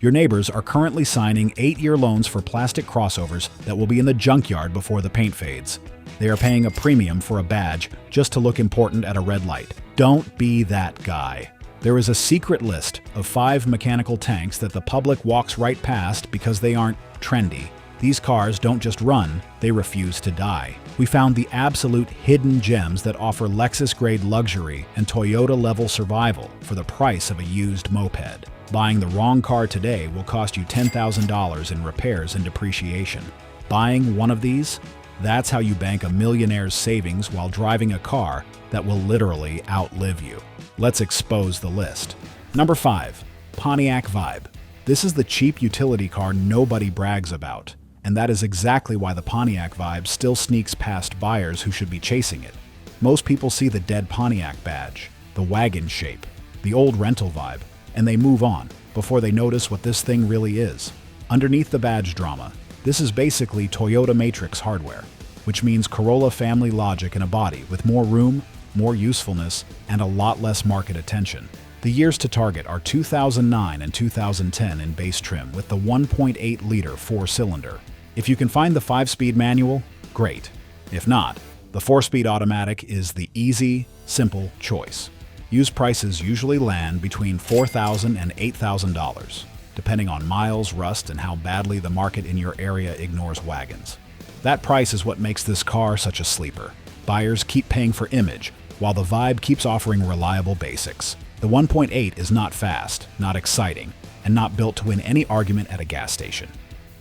Your neighbors are currently signing 8-year loans for plastic crossovers that will be in the junkyard before the paint fades. They are paying a premium for a badge just to look important at a red light. Don't be that guy. There is a secret list of 5 mechanical tanks that the public walks right past because they aren't trendy. These cars don't just run, they refuse to die. We found the absolute hidden gems that offer Lexus-grade luxury and Toyota-level survival for the price of a used moped. Buying the wrong car today will cost you $10,000 in repairs and depreciation. Buying one of these? That's how you bank a millionaire's savings while driving a car that will literally outlive you. Let's expose the list. Number 5. Pontiac Vibe. This is the cheap utility car nobody brags about, and that is exactly why the Pontiac Vibe still sneaks past buyers who should be chasing it. Most people see the dead Pontiac badge, the wagon shape, the old rental vibe, and they move on before they notice what this thing really is. Underneath the badge drama, this is basically Toyota Matrix hardware, which means Corolla family logic in a body with more room, more usefulness, and a lot less market attention. The years to target are 2009 and 2010 in base trim with the 1.8-liter 4-cylinder. If you can find the 5-speed manual, great. If not, the 4-speed automatic is the easy, simple choice. Used prices usually land between $4,000 and $8,000, depending on miles, rust, and how badly the market in your area ignores wagons. That price is what makes this car such a sleeper. Buyers keep paying for image, while the Vibe keeps offering reliable basics. The 1.8 is not fast, not exciting, and not built to win any argument at a gas station.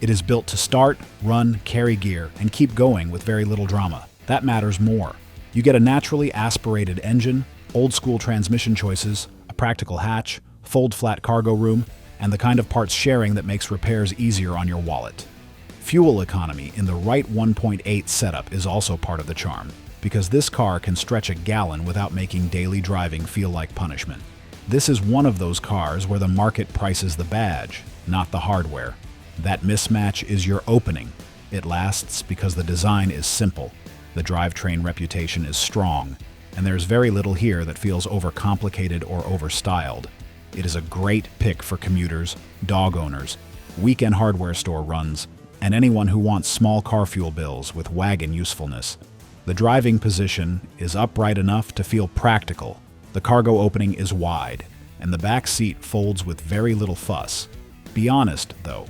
It is built to start, run, carry gear, and keep going with very little drama. That matters more. You get a naturally aspirated engine, old-school transmission choices, a practical hatch, fold-flat cargo room, and the kind of parts sharing that makes repairs easier on your wallet. Fuel economy in the right 1.8 setup is also part of the charm, because this car can stretch a gallon without making daily driving feel like punishment. This is one of those cars where the market prices the badge, not the hardware. That mismatch is your opening. It lasts because the design is simple, the drivetrain reputation is strong, and there's very little here that feels overcomplicated or overstyled. It is a great pick for commuters, dog owners, weekend hardware store runs, and anyone who wants small car fuel bills with wagon usefulness. The driving position is upright enough to feel practical. The cargo opening is wide, and the back seat folds with very little fuss. Be honest, though,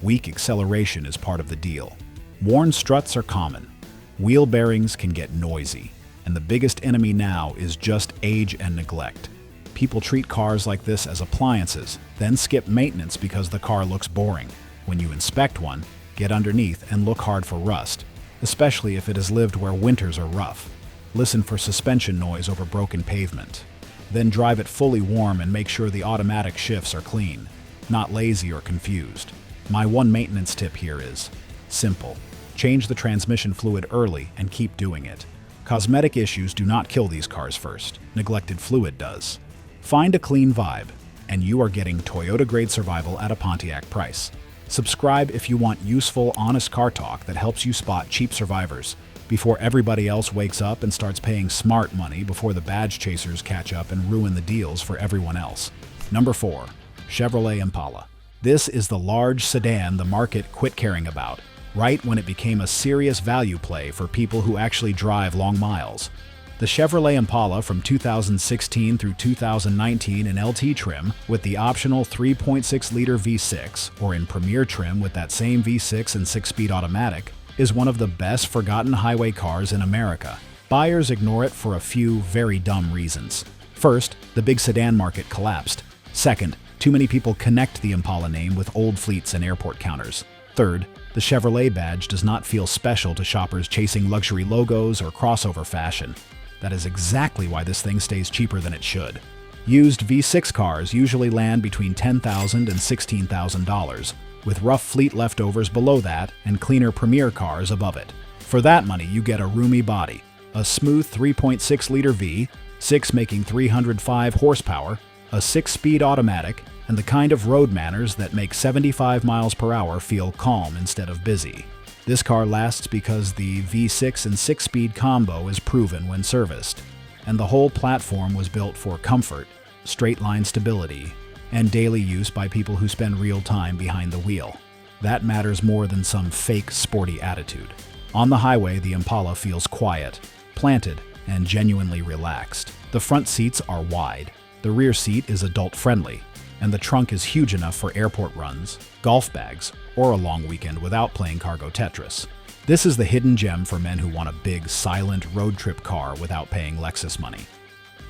weak acceleration is part of the deal. Worn struts are common. Wheel bearings can get noisy, and the biggest enemy now is just age and neglect. People treat cars like this as appliances, then skip maintenance because the car looks boring. When you inspect one, get underneath and look hard for rust, especially if it has lived where winters are rough. Listen for suspension noise over broken pavement. Then drive it fully warm and make sure the automatic shifts are clean, not lazy or confused. My one maintenance tip here is simple. Change the transmission fluid early and keep doing it. Cosmetic issues do not kill these cars first. Neglected fluid does. Find a clean Vibe, and you are getting Toyota-grade survival at a Pontiac price. Subscribe if you want useful, honest car talk that helps you spot cheap survivors before everybody else wakes up and starts paying smart money before the badge chasers catch up and ruin the deals for everyone else. Number 4. Chevrolet Impala. This is the large sedan the market quit caring about, right when it became a serious value play for people who actually drive long miles. The Chevrolet Impala from 2016 through 2019 in LT trim with the optional 3.6-liter V6, or in Premier trim with that same V6 and 6-speed automatic, is one of the best forgotten highway cars in America. Buyers ignore it for a few very dumb reasons. First, the big sedan market collapsed. Second, too many people connect the Impala name with old fleets and airport counters. Third, the Chevrolet badge does not feel special to shoppers chasing luxury logos or crossover fashion. That is exactly why this thing stays cheaper than it should. Used V6 cars usually land between $10,000 and $16,000, with rough fleet leftovers below that and cleaner Premier cars above it. For that money, you get a roomy body, a smooth 3.6-liter V6 making 305 horsepower, a 6-speed automatic, and the kind of road manners that make 75 miles per hour feel calm instead of busy. This car lasts because the V6 and 6-speed combo is proven when serviced, and the whole platform was built for comfort, straight-line stability, and daily use by people who spend real time behind the wheel. That matters more than some fake sporty attitude. On the highway, the Impala feels quiet, planted, and genuinely relaxed. The front seats are wide, the rear seat is adult-friendly, and the trunk is huge enough for airport runs, golf bags, or a long weekend without playing cargo Tetris. This is the hidden gem for men who want a big, silent road trip car without paying Lexus money.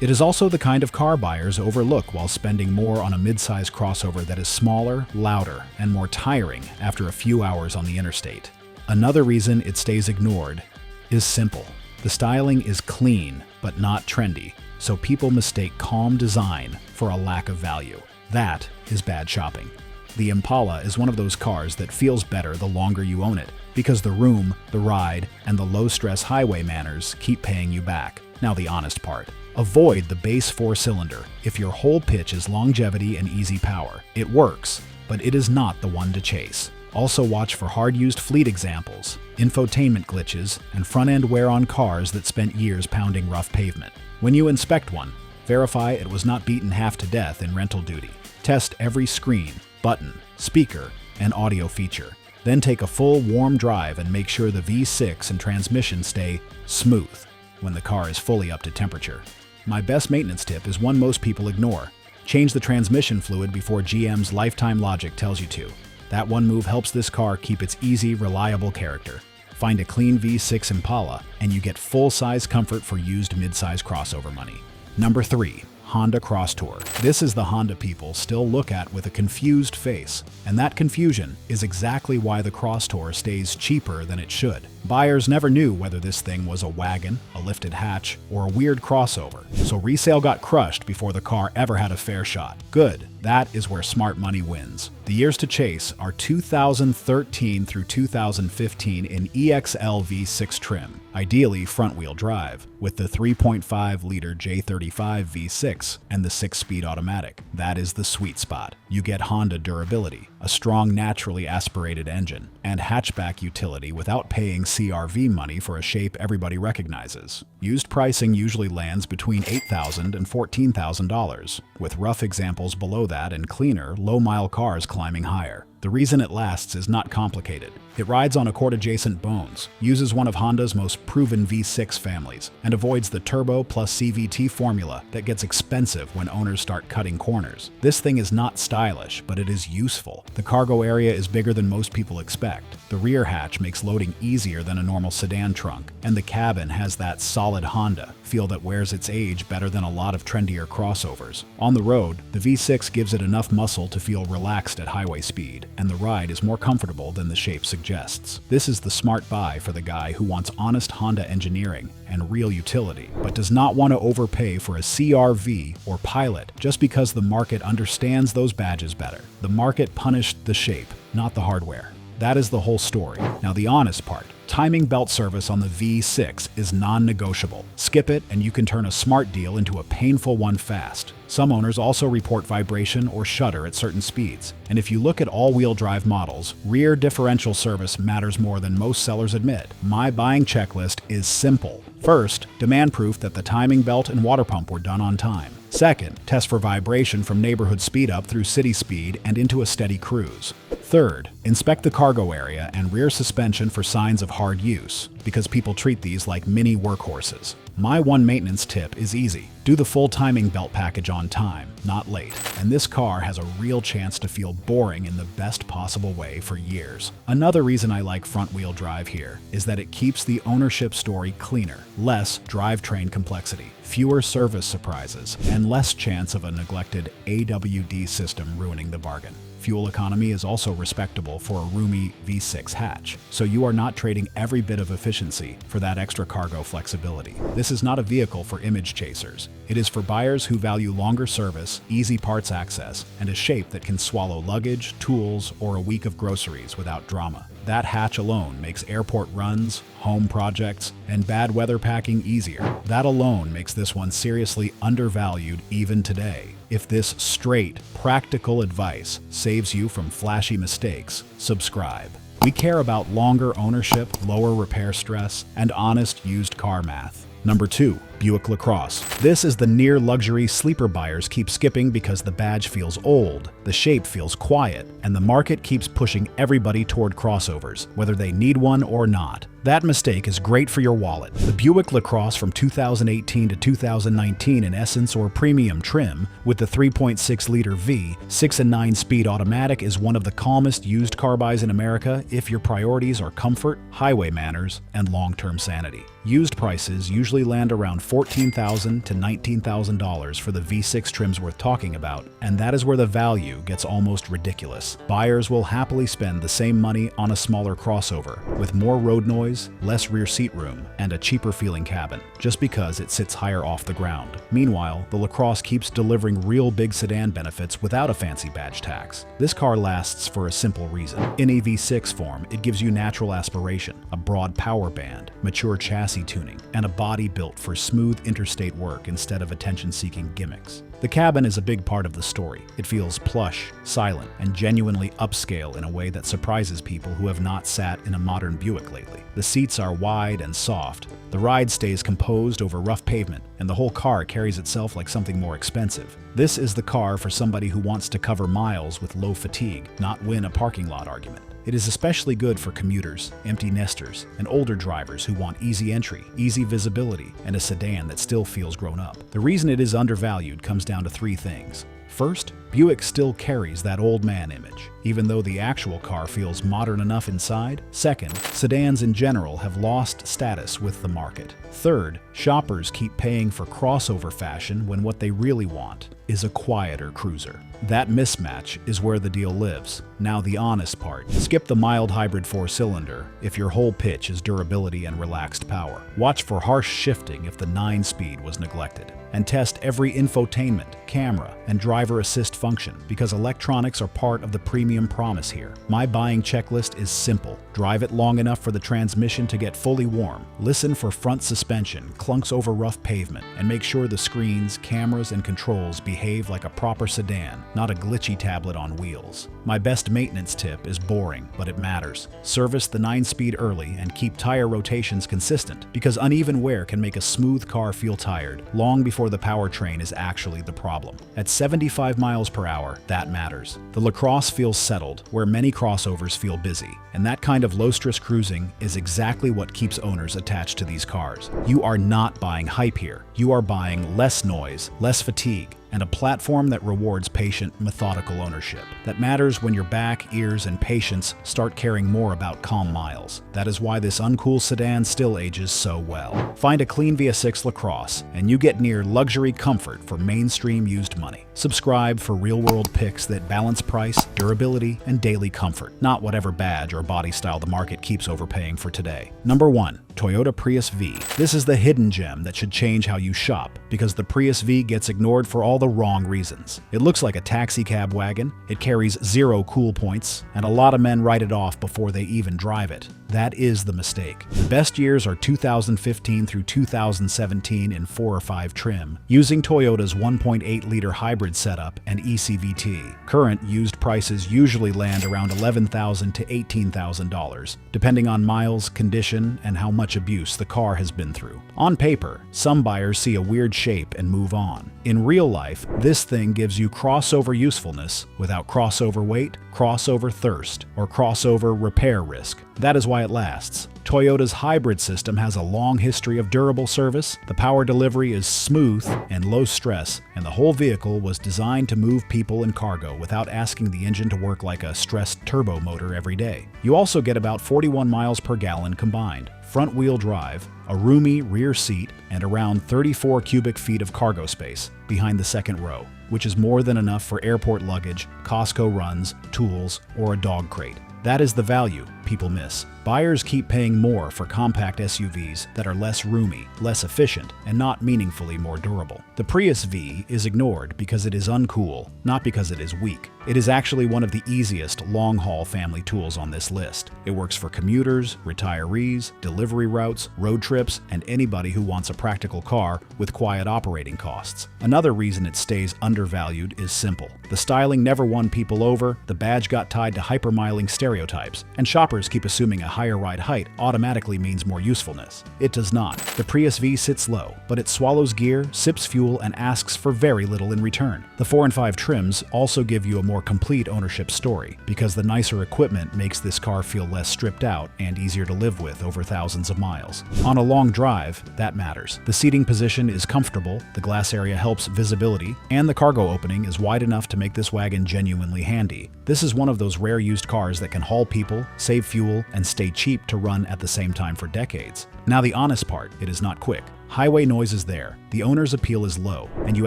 It is also the kind of car buyers overlook while spending more on a mid-size crossover that is smaller, louder, and more tiring after a few hours on the interstate. Another reason it stays ignored is simple. The styling is clean, but not trendy, so people mistake calm design for a lack of value. That is bad shopping. The Impala is one of those cars that feels better the longer you own it, because the room, the ride, and the low-stress highway manners keep paying you back. Now the honest part. Avoid the base 4-cylinder if your whole pitch is longevity and easy power. It works, but it is not the one to chase. Also watch for hard-used fleet examples, infotainment glitches, and front-end wear on cars that spent years pounding rough pavement. When you inspect one, verify it was not beaten half to death in rental duty. Test every screen, button, speaker, and audio feature. Then take a full warm drive and make sure the V6 and transmission stay smooth when the car is fully up to temperature. My best maintenance tip is one most people ignore. Change the transmission fluid before GM's lifetime logic tells you to. That one move helps this car keep its easy, reliable character. Find a clean V6 Impala and you get full-size comfort for used mid-size crossover money. Number 3. Honda Crosstour. This is the Honda people still look at with a confused face, and that confusion is exactly why the Crosstour stays cheaper than it should. Buyers never knew whether this thing was a wagon, a lifted hatch, or a weird crossover, so resale got crushed before the car ever had a fair shot. Good, that is where smart money wins. The years to chase are 2013 through 2015 in EXL V6 trim, ideally front-wheel drive, with the 3.5-liter J35 V6 and the 6-speed automatic. That is the sweet spot. You get Honda durability, a strong naturally aspirated engine, and hatchback utility without paying CR-V money for a shape everybody recognizes. Used pricing usually lands between $8,000 and $14,000, with rough examples below that and cleaner, low-mile cars climbing higher. The reason it lasts is not complicated. It rides on Accord-adjacent bones, uses one of Honda's most proven V6 families, and avoids the turbo plus CVT formula that gets expensive when owners start cutting corners. This thing is not stylish, but it is useful. The cargo area is bigger than most people expect. The rear hatch makes loading easier than a normal sedan trunk, and the cabin has that solid Honda feel that wears its age better than a lot of trendier crossovers. On the road, the V6 gives it enough muscle to feel relaxed at highway speed, and the ride is more comfortable than the shape suggests. This is the smart buy for the guy who wants honest Honda engineering and real utility, but does not want to overpay for a CR-V or Pilot just because the market understands those badges better. The market punished the shape, not the hardware. That is the whole story. Now the honest part. Timing belt service on the V6 is non-negotiable. Skip it and you can turn a smart deal into a painful one fast. Some owners also report vibration or shudder at certain speeds. And if you look at all-wheel drive models, rear differential service matters more than most sellers admit. My buying checklist is simple. First, demand proof that the timing belt and water pump were done on time. Second, test for vibration from neighborhood speed up through city speed and into a steady cruise. Third, inspect the cargo area and rear suspension for signs of hard use, because people treat these like mini workhorses. My one maintenance tip is easy. Do the full timing belt package on time, not late, and this car has a real chance to feel boring in the best possible way for years. Another reason I like front-wheel drive here is that it keeps the ownership story cleaner, less drivetrain complexity, fewer service surprises, and less chance of a neglected AWD system ruining the bargain. Fuel economy is also respectable for a roomy V6 hatch, so you are not trading every bit of efficiency for that extra cargo flexibility. This is not a vehicle for image chasers. It is for buyers who value longer service, easy parts access, and a shape that can swallow luggage, tools, or a week of groceries without drama. That hatch alone makes airport runs, home projects, and bad weather packing easier. That alone makes this one seriously undervalued even today. If this straight, practical advice saves you from flashy mistakes, subscribe. We care about longer ownership, lower repair stress, and honest used car math. Number 2. Buick LaCrosse. This is the near-luxury sleeper buyers keep skipping because the badge feels old, the shape feels quiet, and the market keeps pushing everybody toward crossovers, whether they need one or not. That mistake is great for your wallet. The Buick LaCrosse from 2018 to 2019 in Essence or Premium trim with the 3.6-liter V, 6 and 9-speed automatic is one of the calmest used car buys in America if your priorities are comfort, highway manners, and long-term sanity. Used prices usually land around $14,000 to $19,000 for the V6 trims worth talking about, and that is where the value gets almost ridiculous. Buyers will happily spend the same money on a smaller crossover, with more road noise, less rear seat room, and a cheaper feeling cabin, just because it sits higher off the ground. Meanwhile, the LaCrosse keeps delivering real big sedan benefits without a fancy badge tax. This car lasts for a simple reason. In a V6 form, it gives you natural aspiration, a broad power band, mature chassis tuning, and a body built for smooth interstate work instead of attention-seeking gimmicks. The cabin is a big part of the story. It feels plush, silent, and genuinely upscale in a way that surprises people who have not sat in a modern Buick lately. The seats are wide and soft, the ride stays composed over rough pavement, and the whole car carries itself like something more expensive. This is the car for somebody who wants to cover miles with low fatigue, not win a parking lot argument. It is especially good for commuters, empty nesters, and older drivers who want easy entry, easy visibility, and a sedan that still feels grown up. The reason it is undervalued comes down to three things. First, Buick still carries that old man image, even though the actual car feels modern enough inside. Second, sedans in general have lost status with the market. Third, shoppers keep paying for crossover fashion when what they really want is a quieter cruiser. That mismatch is where the deal lives. Now the honest part. Skip the mild hybrid 4-cylinder if your whole pitch is durability and relaxed power. Watch for harsh shifting if the 9-speed was neglected. And test every infotainment, camera, and driver assist function because electronics are part of the premium promise here. My buying checklist is simple. Drive it long enough for the transmission to get fully warm. Listen for front suspension, clunks over rough pavement, and make sure the screens, cameras, and controls behave like a proper sedan, not a glitchy tablet on wheels. My best maintenance tip is boring, but it matters. Service the 9-speed early and keep tire rotations consistent because uneven wear can make a smooth car feel tired long before the powertrain is actually the problem. At 75 miles per hour, that matters. The LaCrosse feels settled, where many crossovers feel busy, and that kind of low-stress cruising is exactly what keeps owners attached to these cars. You are not buying hype here. You are buying less noise, less fatigue, and a platform that rewards patient, methodical ownership. That matters when your back, ears, and patience start caring more about calm miles. That is why this uncool sedan still ages so well. Find a clean V6 LaCrosse, and you get near luxury comfort for mainstream used money. Subscribe for real-world picks that balance price, durability, and daily comfort, not whatever badge or body style the market keeps overpaying for today. Number 1. Toyota Prius V. This is the hidden gem that should change how you shop, because the Prius V gets ignored for all the wrong reasons. It looks like a taxi cab wagon, it carries 0 cool points, and a lot of men write it off before they even drive it. That is the mistake. The best years are 2015 through 2017 in 4 or 5 trim, using Toyota's 1.8-liter hybrid setup and ECVT. Current used prices usually land around $11,000 to $18,000, depending on miles, condition, and how much abuse the car has been through. On paper, some buyers see a weird shape and move on. In real life, this thing gives you crossover usefulness without crossover weight, crossover thirst, or crossover repair risk. That is why it lasts. Toyota's hybrid system has a long history of durable service, the power delivery is smooth and low stress, and the whole vehicle was designed to move people and cargo without asking the engine to work like a stressed turbo motor every day. You also get about 41 miles per gallon combined, front-wheel drive, a roomy rear seat, and around 34 cubic feet of cargo space behind the second row, which is more than enough for airport luggage, Costco runs, tools, or a dog crate. That is the value people miss. Buyers keep paying more for compact SUVs that are less roomy, less efficient, and not meaningfully more durable. The Prius V is ignored because it is uncool, not because it is weak. It is actually one of the easiest long-haul family tools on this list. It works for commuters, retirees, delivery routes, road trips, and anybody who wants a practical car with quiet operating costs. Another reason it stays undervalued is simple. The styling never won people over, the badge got tied to hypermiling stereotypes, and shoppers shoppers keep assuming a higher ride height automatically means more usefulness. It does not. The Prius V sits low, but it swallows gear, sips fuel, and asks for very little in return. The 4 and 5 trims also give you a more complete ownership story, because the nicer equipment makes this car feel less stripped out and easier to live with over thousands of miles. On a long drive, that matters. The seating position is comfortable, the glass area helps visibility, and the cargo opening is wide enough to make this wagon genuinely handy. This is one of those rare used cars that can haul people, save fuel, and stay cheap to run at the same time for decades. Now the honest part, it is not quick. Highway noise is there, the owner's appeal is low, and you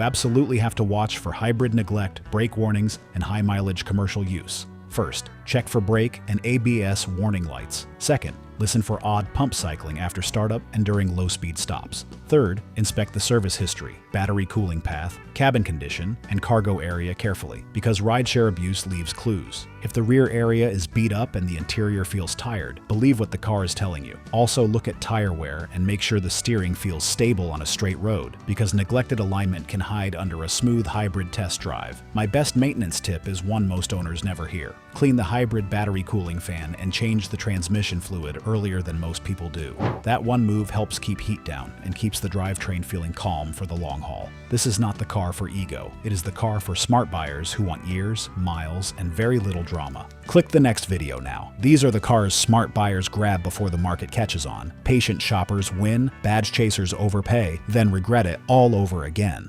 absolutely have to watch for hybrid neglect, brake warnings, and high mileage commercial use. First, check for brake and ABS warning lights. Second, listen for odd pump cycling after startup and during low-speed stops. Third, inspect the service history, battery cooling path, cabin condition, and cargo area carefully, because rideshare abuse leaves clues. If the rear area is beat up and the interior feels tired, believe what the car is telling you. Also look at tire wear and make sure the steering feels stable on a straight road, because neglected alignment can hide under a smooth hybrid test drive. My best maintenance tip is one most owners never hear. Clean the hybrid battery cooling fan and change the transmission fluid earlier than most people do. That one move helps keep heat down and keeps the drivetrain feeling calm for the long haul. This is not the car for ego. It is the car for smart buyers who want years, miles, and very little drama. Click the next video now. These are the cars smart buyers grab before the market catches on. Patient shoppers win, badge chasers overpay, then regret it all over again.